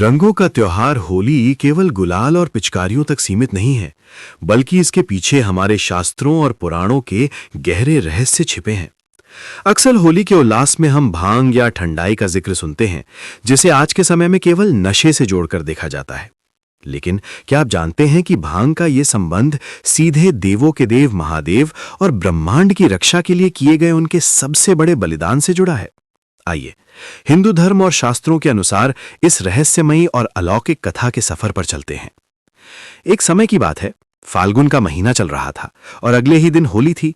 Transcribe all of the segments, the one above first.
रंगों का त्योहार होली केवल गुलाल और पिचकारियों तक सीमित नहीं है, बल्कि इसके पीछे हमारे शास्त्रों और पुराणों के गहरे रहस्य छिपे हैं। अक्सर होली के उल्लास में हम भांग या ठंडाई का जिक्र सुनते हैं, जिसे आज के समय में केवल नशे से जोड़कर देखा जाता है। लेकिन क्या आप जानते हैं कि भांग का यह संबंध सीधे देवों के देव महादेव और ब्रह्मांड की रक्षा के लिए किए गए उनके सबसे बड़े बलिदान से जुड़ा है? आइए, हिंदू धर्म और शास्त्रों के अनुसार इस रहस्यमयी और अलौकिक कथा के सफर पर चलते हैं। एक समय की बात है, फाल्गुन का महीना चल रहा था और अगले ही दिन होली थी।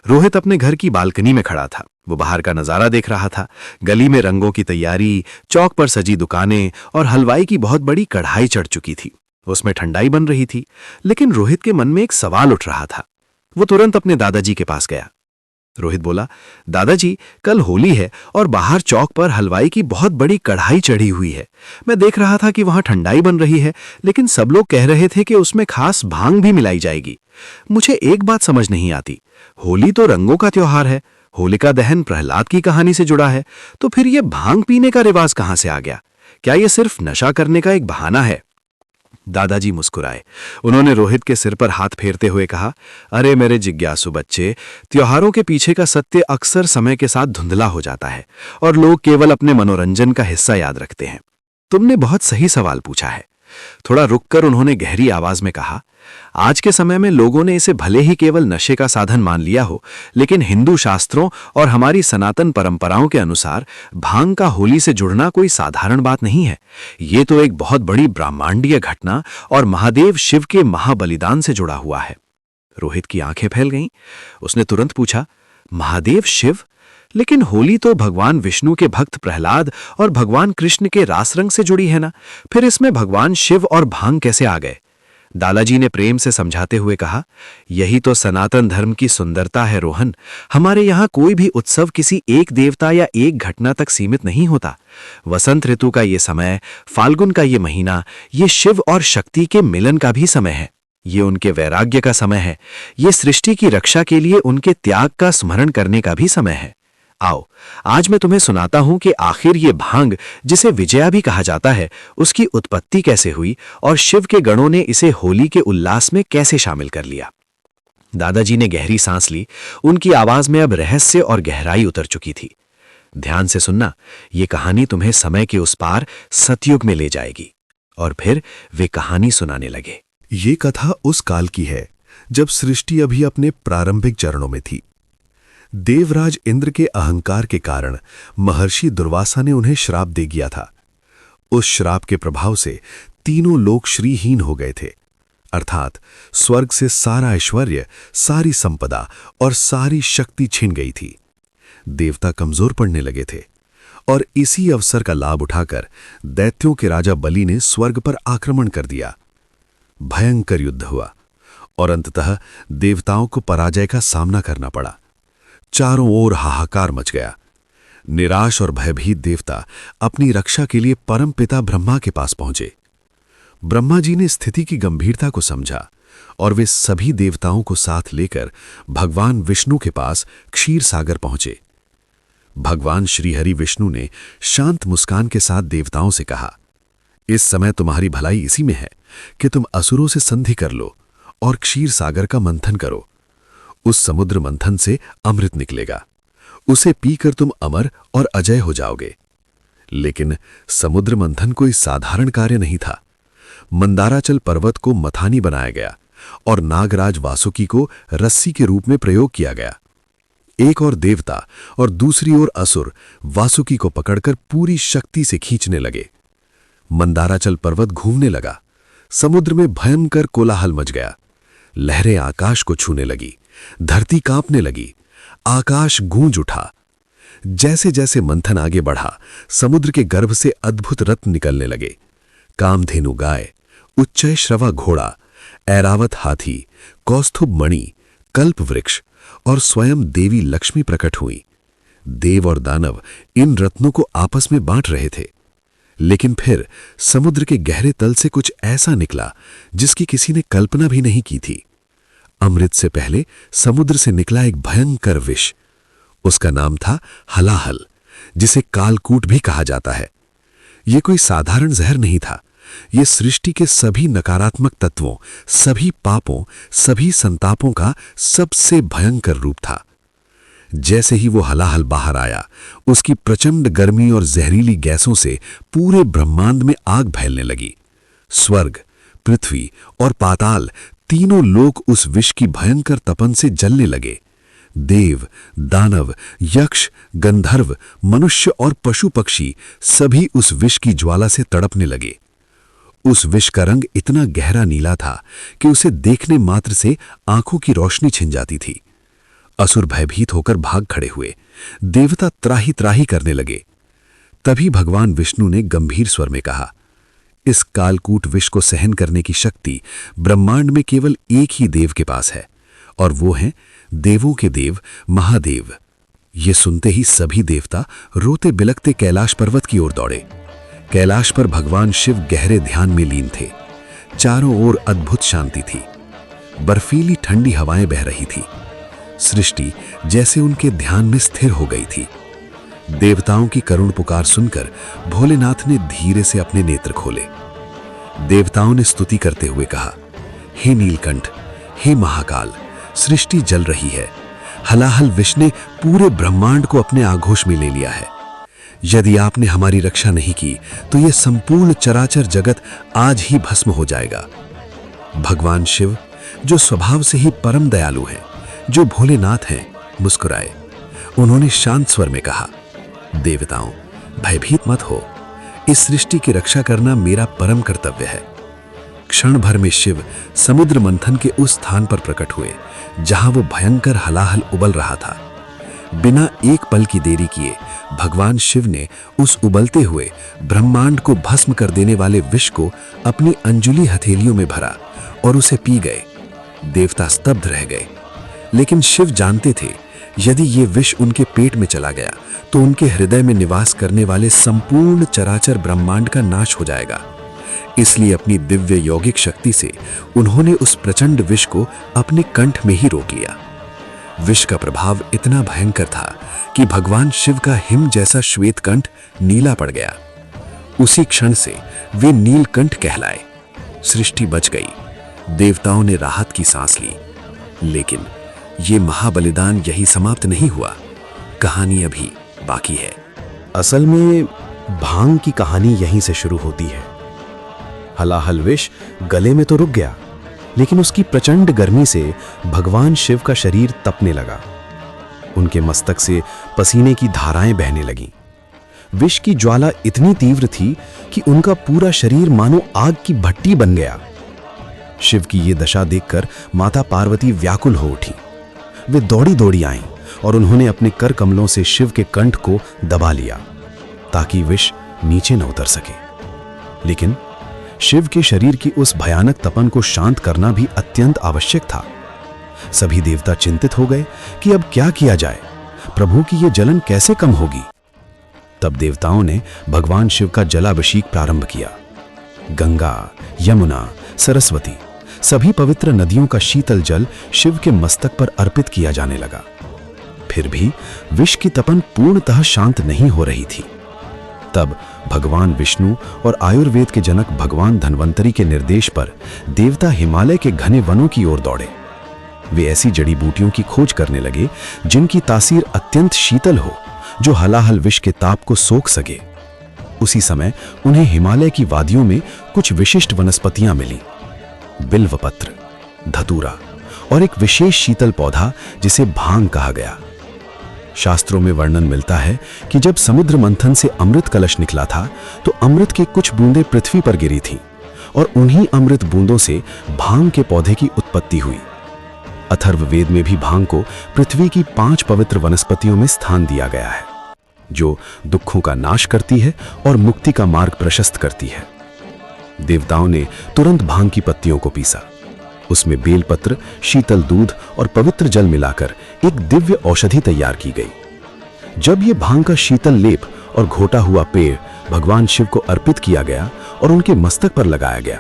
रोहित अपने घर की बालकनी में खड़ा था। वो बाहर का नजारा देख रहा था। गली में रंगों की तैयारी, चौक पर सजी दुकानें और हलवाई की बहुत बड़ी कढ़ाई चढ़ चुकी थी। उसमें ठंडाई बन रही थी। लेकिन रोहित के मन में एक सवाल उठ रहा था। वो तुरंत अपने दादाजी के पास गया। रोहित बोला, दादाजी, कल होली है और बाहर चौक पर हलवाई की बहुत बड़ी कढ़ाई चढ़ी हुई है। मैं देख रहा था कि वहां ठंडाई बन रही है, लेकिन सब लोग कह रहे थे कि उसमें खास भांग भी मिलाई जाएगी। मुझे एक बात समझ नहीं आती। होली तो रंगों का त्योहार है, होलिका दहन प्रहलाद की कहानी से जुड़ा है, तो फिर यह भांग पीने का रिवाज कहां से आ गया? क्या यह सिर्फ नशा करने का एक बहाना है? दादाजी मुस्कुराए। उन्होंने रोहित के सिर पर हाथ फेरते हुए कहा, अरे मेरे जिज्ञासु बच्चे, त्योहारों के पीछे का सत्य अक्सर समय के साथ धुंधला हो जाता है और लोग केवल अपने मनोरंजन का हिस्सा याद रखते हैं। तुमने बहुत सही सवाल पूछा है। थोड़ा रुककर उन्होंने गहरी आवाज में कहा, आज के समय में लोगों ने इसे भले ही केवल नशे का साधन मान लिया हो, लेकिन हिंदू शास्त्रों और हमारी सनातन परंपराओं के अनुसार भांग का होली से जुड़ना कोई साधारण बात नहीं है। ये तो एक बहुत बड़ी ब्रह्मांडीय घटना और महादेव शिव के महाबलिदान से जुड़ा हुआ है। रोहित की आंखें फैल गईं। उसने तुरंत पूछा, महादेव शिव? लेकिन होली तो भगवान विष्णु के भक्त प्रहलाद और भगवान कृष्ण के रास रंग से जुड़ी है ना, फिर इसमें भगवान शिव और भांग कैसे आ गए? दादाजी ने प्रेम से समझाते हुए कहा, यही तो सनातन धर्म की सुंदरता है रोहन। हमारे यहाँ कोई भी उत्सव किसी एक देवता या एक घटना तक सीमित नहीं होता। वसंत ऋतु का ये समय, फाल्गुन का ये महीना, ये शिव और शक्ति के मिलन का भी समय है। ये उनके वैराग्य का समय है। ये सृष्टि की रक्षा के लिए उनके त्याग का स्मरण करने का भी समय है। आओ, आज मैं तुम्हें सुनाता हूं कि आखिर ये भांग, जिसे विजया भी कहा जाता है, उसकी उत्पत्ति कैसे हुई और शिव के गणों ने इसे होली के उल्लास में कैसे शामिल कर लिया। दादाजी ने गहरी सांस ली। उनकी आवाज में अब रहस्य और गहराई उतर चुकी थी। ध्यान से सुनना, ये कहानी तुम्हें समय के उस पार सतयुग में ले जाएगी। और फिर वे कहानी सुनाने लगे। ये कथा उस काल की है जब सृष्टि अभी अपने प्रारंभिक चरणों में थी। देवराज इंद्र के अहंकार के कारण महर्षि दुर्वासा ने उन्हें श्राप दे दिया था। उस श्राप के प्रभाव से तीनों लोग श्रीहीन हो गए थे, अर्थात स्वर्ग से सारा ऐश्वर्य, सारी संपदा और सारी शक्ति छिन गई थी। देवता कमजोर पड़ने लगे थे और इसी अवसर का लाभ उठाकर दैत्यों के राजा बलि ने स्वर्ग पर आक्रमण कर दिया। भयंकर युद्ध हुआ और अंततः देवताओं को पराजय का सामना करना पड़ा। चारों ओर हाहाकार मच गया। निराश और भयभीत देवता अपनी रक्षा के लिए परमपिता ब्रह्मा के पास पहुंचे। ब्रह्मा जी ने स्थिति की गंभीरता को समझा और वे सभी देवताओं को साथ लेकर भगवान विष्णु के पास क्षीर सागर पहुंचे। भगवान श्रीहरि विष्णु ने शांत मुस्कान के साथ देवताओं से कहा, इस समय तुम्हारी भलाई इसी में है कि तुम असुरों से संधि कर लो और क्षीर सागर का मंथन करो। उस समुद्र मंथन से अमृत निकलेगा। उसे पीकर तुम अमर और अजय हो जाओगे। लेकिन समुद्र मंथन कोई साधारण कार्य नहीं था। मंदाराचल पर्वत को मथानी बनाया गया और नागराज वासुकी को रस्सी के रूप में प्रयोग किया गया। एक और देवता और दूसरी ओर असुर वासुकी को पकड़कर पूरी शक्ति से खींचने लगे। मंदाराचल पर्वत घूमने लगा। समुद्र में भयंकर कोलाहल मच गया। लहरें आकाश को छूने लगी। धरती कांपने लगी। आकाश गूंज उठा। जैसे जैसे मंथन आगे बढ़ा, समुद्र के गर्भ से अद्भुत रत्न निकलने लगे। कामधेनु गाय, उच्चय श्रवा घोड़ा, ऐरावत हाथी, कौस्तुभ मणि, कल्प वृक्ष और स्वयं देवी लक्ष्मी प्रकट हुई। देव और दानव इन रत्नों को आपस में बांट रहे थे। लेकिन फिर समुद्र के गहरे तल से कुछ ऐसा निकला जिसकी किसी ने कल्पना भी नहीं की थी। अमृत से पहले समुद्र से निकला एक भयंकर विष। उसका नाम था हलाहल, जिसे कालकूट भी कहा जाता है। ये कोई साधारण जहर नहीं था। ये सृष्टि के सभी नकारात्मक तत्वों, सभी पापों, सभी संतापों का सबसे भयंकर रूप था। जैसे ही वो हलाहल बाहर आया, उसकी प्रचंड गर्मी और जहरीली गैसों से पूरे ब्रह्मांड में आग फैलने लगी। स्वर्ग, पृथ्वी और पाताल, तीनों लोक उस विष की भयंकर तपन से जलने लगे। देव, दानव, यक्ष, गंधर्व, मनुष्य और पशु पक्षी सभी उस विष की ज्वाला से तड़पने लगे। उस विष का रंग इतना गहरा नीला था कि उसे देखने मात्र से आंखों की रोशनी छिन जाती थी। असुर भयभीत होकर भाग खड़े हुए। देवता त्राही त्राही करने लगे। तभी भगवान विष्णु ने गंभीर स्वर में कहा, इस कालकूट विष को सहन करने की शक्ति ब्रह्मांड में केवल एक ही देव के पास है, और वो हैं देवों के देव महादेव। ये सुनते ही सभी देवता रोते बिलखते कैलाश पर्वत की ओर दौड़े। कैलाश पर भगवान शिव गहरे ध्यान में लीन थे। चारों ओर अद्भुत शांति थी। बर्फीली ठंडी हवाएं बह रही थी। सृष्टि जैसे उनके ध्यान में स्थिर हो गई थी। देवताओं की करुण पुकार सुनकर भोलेनाथ ने धीरे से अपने नेत्र खोले। देवताओं ने स्तुति करते हुए कहा, हे नीलकंठ, हे महाकाल, सृष्टि जल रही है। हलाहल विष ने पूरे ब्रह्मांड को अपने आघोष में ले लिया है। यदि आपने हमारी रक्षा नहीं की तो यह संपूर्ण चराचर जगत आज ही भस्म हो जाएगा। भगवान शिव, जो स्वभाव से ही परम दयालु हैं, जो भोलेनाथ हैं, मुस्कुराए। उन्होंने शांत स्वर में कहा, देवताओं, भयभीत मत हो। इस सृष्टि की रक्षा करना मेरा परम कर्तव्य है। क्षण भर में शिव समुद्र मंथन के उस स्थान पर प्रकट हुए जहां वो भयंकर हलाहल उबल रहा था। बिना एक पल की देरी किए भगवान शिव ने उस उबलते हुए ब्रह्मांड को भस्म कर देने वाले विष को अपनी अंजुली हथेलियों में भरा और उसे पी गए। देवता स्तब्ध रह गए, लेकिन शिव जानते थे यदि ये विष उनके पेट में चला गया तो उनके हृदय में निवास करने वाले संपूर्ण चराचर ब्रह्मांड का नाश हो जाएगा। इसलिए अपनी दिव्य यौगिक शक्ति से उन्होंने उस प्रचंड विष को अपने कंठ में ही रोक लिया। विष का प्रभाव इतना भयंकर था कि भगवान शिव का हिम जैसा श्वेत कंठ नीला पड़ गया। उसी क्षण से वे नीलकंठ कहलाए। सृष्टि बच गई। देवताओं ने राहत की सांस ली। लेकिन ये महाबलिदान यही समाप्त नहीं हुआ। कहानी अभी बाकी है। असल में भांग की कहानी यहीं से शुरू होती है। हलाहल विष गले में तो रुक गया, लेकिन उसकी प्रचंड गर्मी से भगवान शिव का शरीर तपने लगा। उनके मस्तक से पसीने की धाराएं बहने लगीं। विष की ज्वाला इतनी तीव्र थी कि उनका पूरा शरीर मानो आग की भट्टी बन गया। शिव की ये दशा देखकर माता पार्वती व्याकुल हो उठी। वे दौड़ी दौड़ी आईं और उन्होंने अपने कर कमलों से शिव के कंठ को दबा लिया ताकि विष नीचे न उतर सके। लेकिन शिव के शरीर की उस भयानक तपन को शांत करना भी अत्यंत आवश्यक था। सभी देवता चिंतित हो गए कि अब क्या किया जाए, प्रभु की ये जलन कैसे कम होगी। तब देवताओं ने भगवान शिव का जलाभिषेक प्रारंभ किया। गंगा, यमुना, सरस्वती, सभी पवित्र नदियों का शीतल जल शिव के मस्तक पर अर्पित किया जाने लगा। फिर भी विष की तपन पूर्णतः शांत नहीं हो रही थी। तब भगवान विष्णु और आयुर्वेद के जनक भगवान धन्वंतरी के निर्देश पर देवता हिमालय के घने वनों की ओर दौड़े। वे ऐसी जड़ी बूटियों की खोज करने लगे जिनकी तासीर अत्यंत शीतल हो, जो हलाहल विष के ताप को सोख सके। उसी समय उन्हें हिमालय की वादियों में कुछ विशिष्ट वनस्पतियां मिली। बिल्वपत्र, धतूरा और एक विशेष शीतल पौधा जिसे भांग कहा गया। शास्त्रों में वर्णन मिलता है कि जब समुद्र मंथन से अमृत कलश निकला था तो अमृत की कुछ बूंदें पृथ्वी पर गिरी थीं और उन्हीं अमृत बूंदों से भांग के पौधे की उत्पत्ति हुई। अथर्ववेद में भी भांग को पृथ्वी की 5 पवित्र वनस्पतियों में स्थान दिया गया है, जो दुखों का नाश करती है और मुक्ति का मार्ग प्रशस्त करती है। देवताओं ने तुरंत भांग की पत्तियों को पीसा। उसमें बेलपत्र, शीतल दूध और पवित्र जल मिलाकर एक दिव्य औषधि तैयार की गई। जब ये भांग का शीतल लेप और घोटा हुआ पेय भगवान शिव को अर्पित किया गया और उनके मस्तक पर लगाया गया,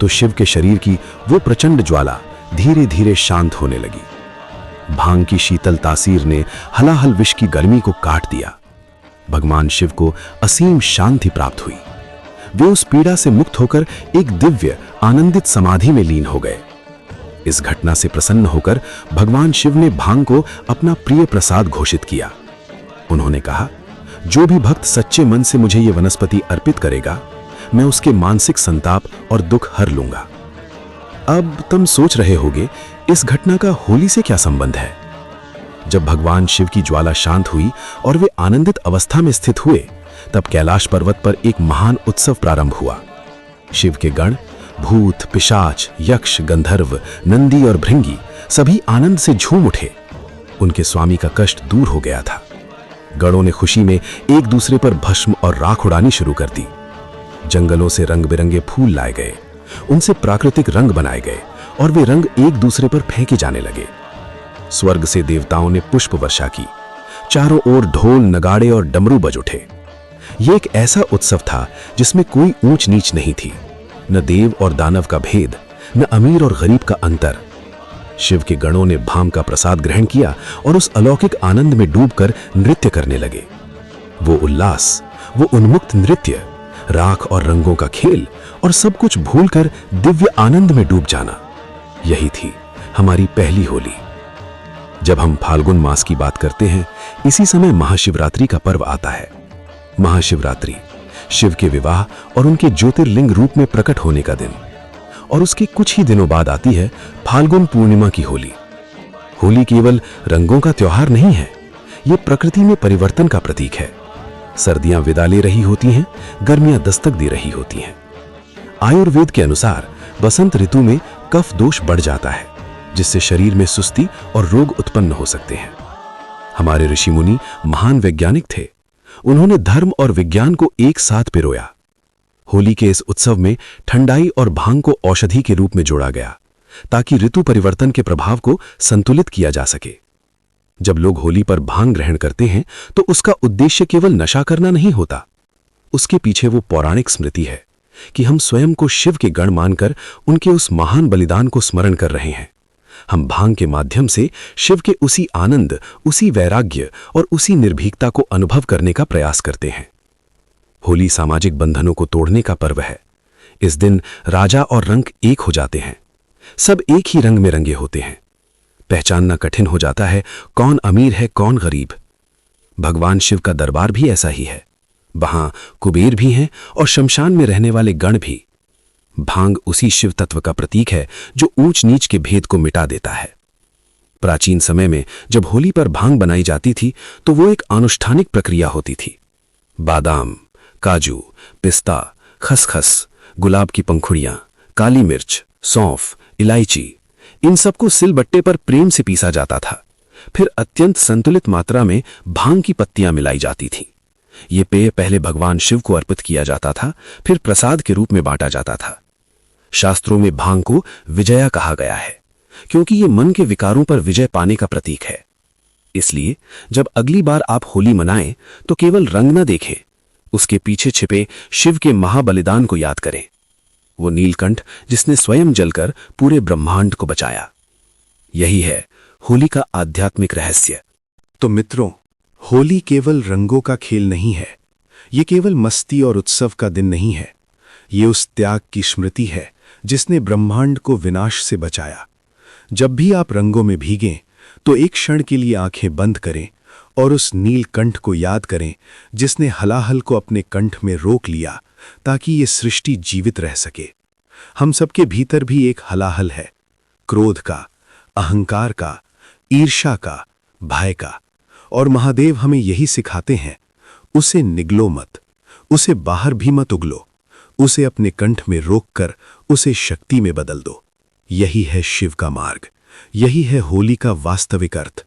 तो शिव के शरीर की वो प्रचंड ज्वाला धीरे धीरे शांत होने लगी। भांग की शीतल तासीर ने हलाहल विष की गर्मी को काट दिया। भगवान शिव को असीम शांति प्राप्त हुई। वे उस पीड़ा से मुक्त होकर एक दिव्य आनंदित समाधि में लीन हो गए। इस घटना से प्रसन्न होकर भगवान शिव ने भांग को अपना प्रिय प्रसाद घोषित किया। उन्होंने कहा, जो भी भक्त सच्चे मन से मुझे ये वनस्पति अर्पित करेगा, मैं उसके मानसिक संताप और दुख हर लूंगा। अब तुम सोच रहे होगे, इस घटना का होली से क्या संबंध है? जब भगवान शिव की ज्वाला शांत हुई और वे आनंदित अवस्था में स्थित हुए, तब कैलाश पर्वत पर एक महान उत्सव प्रारंभ हुआ। शिव के गण, भूत, पिशाच, यक्ष, गंधर्व, नंदी और भृंगी सभी आनंद से झूम उठे। उनके स्वामी का कष्ट दूर हो गया था। गणों ने खुशी में एक दूसरे पर भस्म और राख उड़ानी शुरू कर दी। जंगलों से रंग बिरंगे फूल लाए गए, उनसे प्राकृतिक रंग बनाए गए और वे रंग एक दूसरे पर फेंके जाने लगे। स्वर्ग से देवताओं ने पुष्प वर्षा की। चारों ओर ढोल, नगाड़े और डमरू बज उठे। यह एक ऐसा उत्सव था जिसमें कोई ऊंच नीच नहीं थी, न देव और दानव का भेद, न अमीर और गरीब का अंतर। शिव के गणों ने भांग का प्रसाद ग्रहण किया और उस अलौकिक आनंद में डूबकर नृत्य करने लगे। वो उल्लास, वो उन्मुक्त नृत्य, राख और रंगों का खेल और सब कुछ भूलकर दिव्य आनंद में डूब जाना, यही थी हमारी पहली होली। जब हम फाल्गुन मास की बात करते हैं, इसी समय महाशिवरात्रि का पर्व आता है। महाशिवरात्रि शिव के विवाह और उनके ज्योतिर्लिंग रूप में प्रकट होने का दिन, और उसके कुछ ही दिनों बाद आती है फाल्गुन पूर्णिमा की होली। होली केवल रंगों का त्योहार नहीं है, यह प्रकृति में परिवर्तन का प्रतीक है। सर्दियां विदा ले रही होती हैं, गर्मियां दस्तक दे रही होती हैं। आयुर्वेद के अनुसार बसंत ऋतु में कफ दोष बढ़ जाता है, जिससे शरीर में सुस्ती और रोग उत्पन्न हो सकते हैं। हमारे ऋषि मुनि महान वैज्ञानिक थे। उन्होंने धर्म और विज्ञान को एक साथ पिरोया। होली के इस उत्सव में ठंडाई और भांग को औषधि के रूप में जोड़ा गया, ताकि ऋतु परिवर्तन के प्रभाव को संतुलित किया जा सके। जब लोग होली पर भांग ग्रहण करते हैं, तो उसका उद्देश्य केवल नशा करना नहीं होता। उसके पीछे वो पौराणिक स्मृति है कि हम स्वयं को शिव के गण मानकर उनके उस महान बलिदान को स्मरण कर रहे हैं। हम भांग के माध्यम से शिव के उसी आनंद, उसी वैराग्य और उसी निर्भीकता को अनुभव करने का प्रयास करते हैं। होली सामाजिक बंधनों को तोड़ने का पर्व है। इस दिन राजा और रंक एक हो जाते हैं। सब एक ही रंग में रंगे होते हैं। पहचानना कठिन हो जाता है कौन अमीर है, कौन गरीब। भगवान शिव का दरबार भी ऐसा ही है। वहां कुबेर भी हैं और शमशान में रहने वाले गण भी। भांग उसी शिव तत्व का प्रतीक है जो ऊंच नीच के भेद को मिटा देता है। प्राचीन समय में जब होली पर भांग बनाई जाती थी, तो वो एक अनुष्ठानिक प्रक्रिया होती थी। बादाम, काजू, पिस्ता, खसखस, गुलाब की पंखुड़ियां, काली मिर्च, सौंफ, इलायची, इन सबको सिलबट्टे पर प्रेम से पीसा जाता था। फिर अत्यंत संतुलित मात्रा में भांग की पत्तियां मिलाई जाती थीं। ये पेय पहले भगवान शिव को अर्पित किया जाता था, फिर प्रसाद के रूप में बांटा जाता था। शास्त्रों में भांग को विजया कहा गया है, क्योंकि ये मन के विकारों पर विजय पाने का प्रतीक है। इसलिए जब अगली बार आप होली मनाएं, तो केवल रंग न देखें, उसके पीछे छिपे शिव के महाबलिदान को याद करें। वो नीलकंठ जिसने स्वयं जलकर पूरे ब्रह्मांड को बचाया। यही है होली का आध्यात्मिक रहस्य। तो मित्रों, होली केवल रंगों का खेल नहीं है। ये केवल मस्ती और उत्सव का दिन नहीं है। ये उस त्याग की स्मृति है जिसने ब्रह्मांड को विनाश से बचाया। जब भी आप रंगों में भीगें, तो एक क्षण के लिए आंखें बंद करें और उस नीलकंठ को याद करें जिसने हलाहल को अपने कंठ में रोक लिया ताकि ये सृष्टि जीवित रह सके। हम सबके भीतर भी एक हलाहल है, क्रोध का, अहंकार का, ईर्ष्या का, भय का। और महादेव हमें यही सिखाते हैं, उसे निगलो मत, उसे बाहर भी मत उगलो, उसे अपने कंठ में रोककर उसे शक्ति में बदल दो। यही है शिव का मार्ग, यही है होली का वास्तविक अर्थ।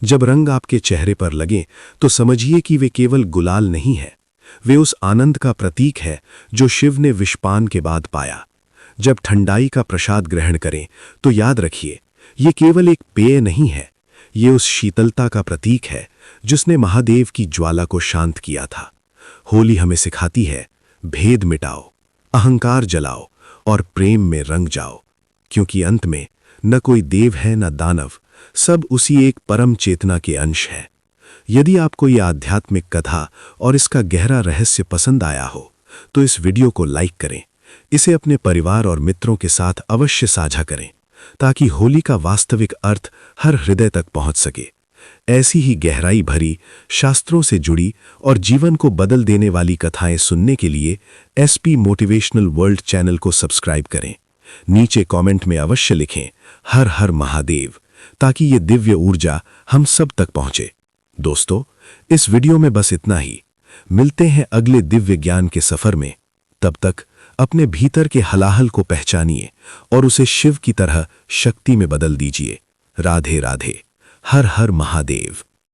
जब रंग आपके चेहरे पर लगे, तो समझिए कि वे केवल गुलाल नहीं है, वे उस आनंद का प्रतीक है जो शिव ने विषपान के बाद पाया। जब ठंडाई का प्रसाद ग्रहण करें, तो याद रखिए, ये केवल एक पेय नहीं है, ये उस शीतलता का प्रतीक है जिसने महादेव की ज्वाला को शांत किया था। होली हमें सिखाती है, भेद मिटाओ, अहंकार जलाओ और प्रेम में रंग जाओ, क्योंकि अंत में न कोई देव है न दानव, सब उसी एक परम चेतना के अंश है। यदि आपको यह आध्यात्मिक कथा और इसका गहरा रहस्य पसंद आया हो, तो इस वीडियो को लाइक करें, इसे अपने परिवार और मित्रों के साथ अवश्य साझा करें, ताकि होली का वास्तविक अर्थ हर हृदय तक पहुंच सके। ऐसी ही गहराई भरी, शास्त्रों से जुड़ी और जीवन को बदल देने वाली कथाएं सुनने के लिए एसपी मोटिवेशनल वर्ल्ड चैनल को सब्सक्राइब करें। नीचे कमेंट में अवश्य लिखें हर हर महादेव, ताकि ये दिव्य ऊर्जा हम सब तक पहुंचे। दोस्तों, इस वीडियो में बस इतना ही। मिलते हैं अगले दिव्य ज्ञान के सफर में। तब तक अपने भीतर के हलाहल को पहचानिए और उसे शिव की तरह शक्ति में बदल दीजिए। राधे राधे। हर हर महादेव।